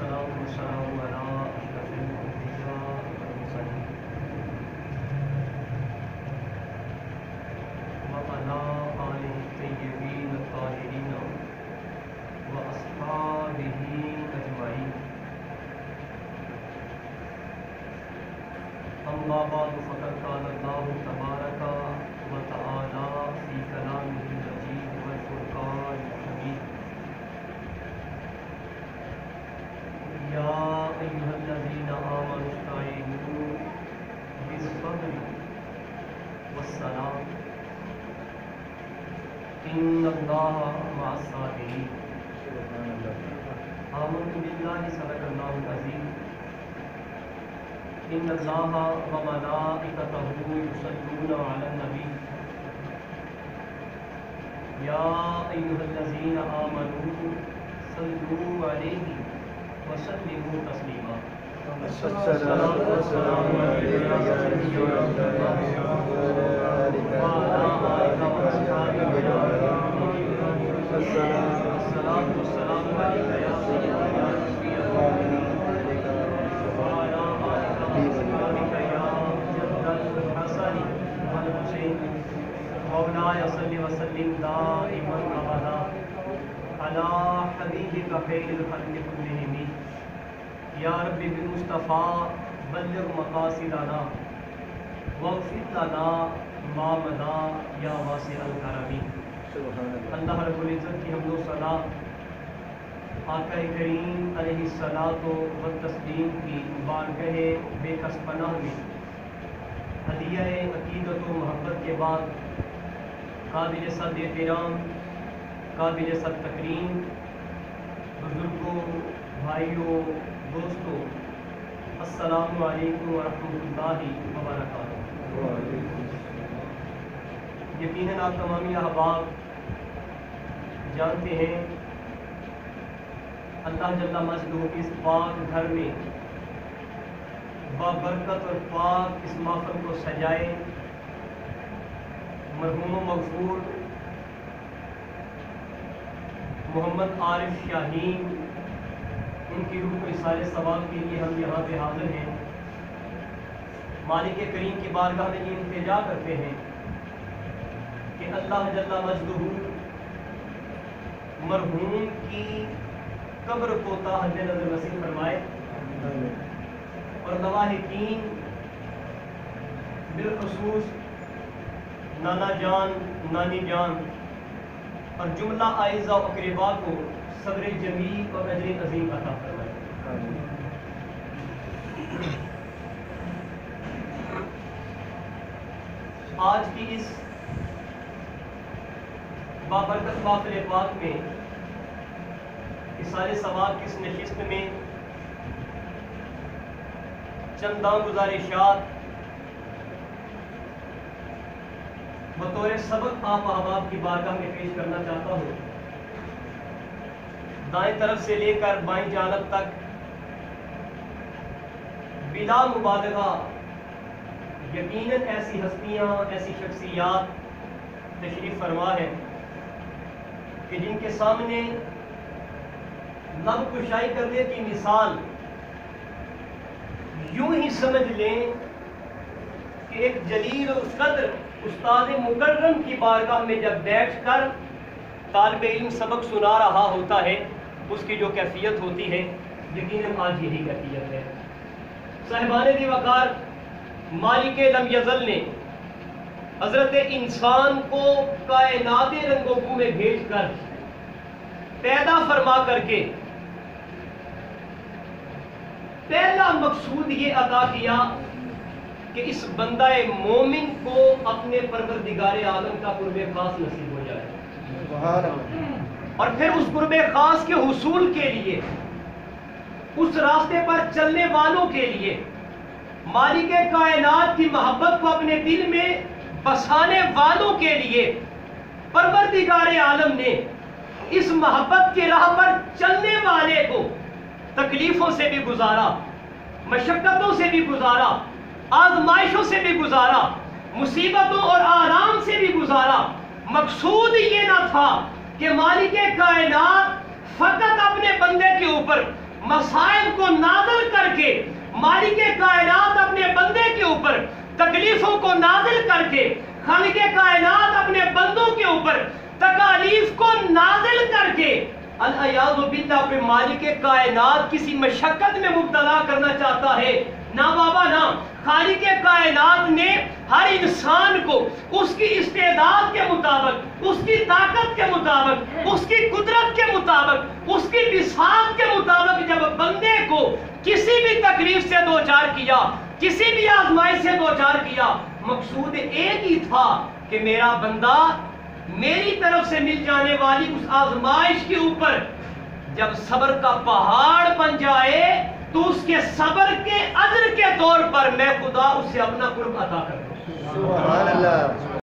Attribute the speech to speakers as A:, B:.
A: والسلام على أشرف الأنبياء والمرسلين وعلى آله الطيبين الطاهرين وأصحابه أجمعين. أما بعد فقد قال الله تبارك وتعالى في كلامه المجيد والفرقان الحميد: يا أيها الذين آمنوا استعينوا بالصبر والصلاة إن الله مع الصابرين. آمنت بالله صدق الله العظيم. إن الله وملائكته يصلون على النبي يا أيها الذين آمنوا صلوا عليه وسلموا تسليما. الصلاة والسلام عليك يا رسول الله وعلى آلك وأصحابك يا الصلاة والسلام عليك يا سيدنا يا نبي الله وعلى آلك وأصحابك يا جد الحسن والحسين. مولاي صل وسلم دائما أبدا على حبيبك خير الخلق كلهم. یا رب بالمصطفیٰ بلغ مقاصدنا واغفر لنا ما مضى یا واسع الکرم. اللہ رب العزت کی حمد و ثنا آقا کریم علیہ الصلاۃ والتسلیم کی بارگاہ بے کس پناہ میں ہدیہ عقیدت و محبت کے بعد قابل صد احترام قابل صد تکریم بزرگوں بھائیوں دوستو السلام علیکم ورحمۃ اللہ وبرکاتہ. یقیناً آپ تمامی احباب جانتے ہیں اللہ جل مجدہ اس پاک گھر میں بابرکت اور پاک اس محفل کو سجائے. مرحوم و مغفور محمد عارف شاہین ان کی روح کو اصالِ ثواب کے لیے ہم یہاں پہ حاضر ہیں. مالک کریم کی بارگاہ میں یہ التجا کرتے ہیں کہ اللہ جل مجدہ مرحوم کی قبر کو تا حد نظر نصیب فرمائے اور لواحقین بالخصوص نانا جان نانی جان اور جملہ اعزاء و اقرباء کو صبر جمیل اور اجر عظیم عطا فرمائے. آج کی اس بابرکت محفل پاک میں اصالِ ثواب کی اس نشست میں چنداں گزارشات بطور سبق آپ احباب کی بارگاہ میں پیش کرنا چاہتا ہوں. دائیں طرف سے لے کر بائیں جانب تک بلا مبالغہ یقیناً ایسی ہستیاں ایسی شخصیات تشریف فرما ہے کہ جن کے سامنے لب کشائی کرنے کی مثال یوں ہی سمجھ لیں کہ ایک جلیل و قدر استاد مکرم کی بارگاہ میں جب بیٹھ کر طالب علم سبق سنا رہا ہوتا ہے اس کی جو کیفیت ہوتی ہے یقیناً آج یہی کیفیت ہے. صاحبان دی وقار مالک لم یزل نے حضرت انسان کو کائنات رنگ و بو میں بھیج کر پیدا فرما کر کے پہلا مقصود یہ عطا کیا کہ اس بندہ مومن کو اپنے پروردگار عالم کا قرب خاص نصیب ہو جائے اور پھر اس قرب خاص کے حصول کے لیے اس راستے پر چلنے والوں کے لیے مالک کائنات کی محبت کو اپنے دل میں بسانے والوں کے لیے پروردگار عالم نے اس محبت کی راہ پر چلنے والے کو تکلیفوں سے بھی گزارا مشقتوں سے بھی گزارا آزمائشوں سے بھی گزارا مصیبتوں اور آرام سے بھی گزارا. مقصود یہ نہ تھا کہ مالک کائنات فقط اپنے بندے کے اوپر مسائل کو نازل کر کے مالک کائنات اپنے بندے کے اوپر تکلیفوں کو نازل کر کے خالق کائنات اپنے بندوں کے اوپر تکالیف کو نازل کر کے العیاذ باللہ پہ مالک کائنات کسی مشقت میں مبتلا کرنا چاہتا ہے. نہ بابا نہ. خالق کائنات نے ہر انسان کو اس کی استعداد کے مطابق، اس کی طاقت کے مطابق، اس کی قدرت کے مطابق، اس کی بساط کے مطابق جب بندے کو کسی بھی تکلیف سے دوچار کیا، کسی بھی آزمائش سے دوچار کیا، مقصود ایک ہی تھا کہ میرا بندہ میری طرف سے مل جانے والی اس آزمائش کے اوپر جب صبر کا پہاڑ بن جائے تو اس کے صبر کے اجر کے طور پر میں خدا اسے اپنا قرب عطا کر دوں. سبحان اللہ.